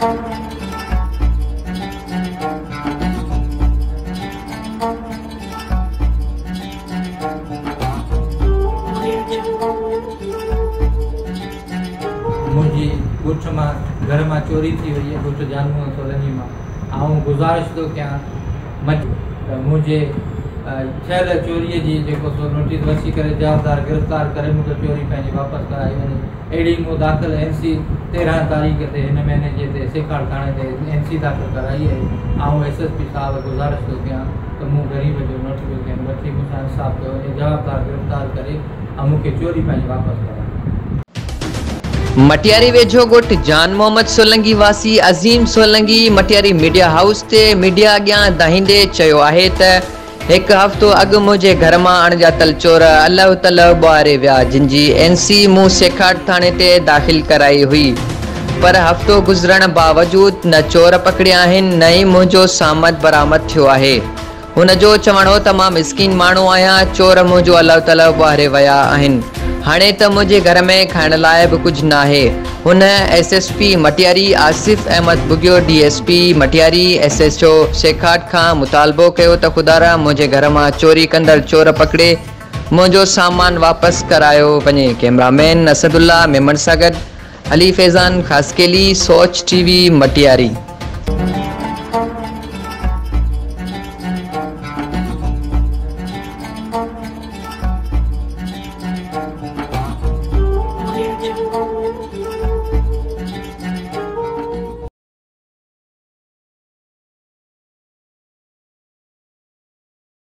मुझी गुठ में घर में चोरी थी हुई है, गुठ जानू सोलंगी में आऊँ गुजारिश तो क्या मुझे थियल चोरी जी जो नोटिस वसी करे जवाबदार गिरफ़्तार करे मुझे चोरी पैंजी वापस कराई वने एड़ी मु दाखिल NC 13 तारीख़ ते इन महीने जे सेखाड़ थाने ते NC दाखिल कराई है। आऊँ SSP साहब गुजारिश तो क्या तो मु गरीब जो नोटिफिकेशन वठी मुझे इंसाफ कयो जवाबदार गिरफ़्तार करे मुझे चोरी पैंजी वापस कराई। मटियारी वेझो ॻोठ जान मोहम्मद सोलंगी वासी अज़ीम सोलंगी मटियारी मीडिया हाउस ते मीडिया अॻियां दहींदे चयो आहे त एक हफ़्तो अॻु मुंहिंजे घर मां अणॼातल चोर अलाह तलह ॿुआरे विया जिन जी NC मूं सेखाड़ थाणे ते दाख़िल कराई हुई, पर हफ़्तो गुज़रण बावजूद न चोर पकड़िया आहिनि न ई मुंहिंजो सामान बरामद थियो आहे। हुन जो चवणो त मां मिस्किन माण्हू आहियां, चोर मुंहिंजो अलाह तलह ॿुआरे विया आहिनि, हाणे त मुंहिंजे घर में खाइण लाइ बि कुझु न आहे। हुन SSP Matiari Asif Ahmad Bugio DSP Matiari SHO सेखाड़ खां मुतालबो कयो त खुदारा मुंहिंजे घर मां चोरी कंदड़ चोर पकड़े मुंहिंजो सामान वापसि करायो वञे। कैमरामैन असदुल्ला मेमन सां गॾु अली फैज़ान खासकेली, सोच TV मटियारी।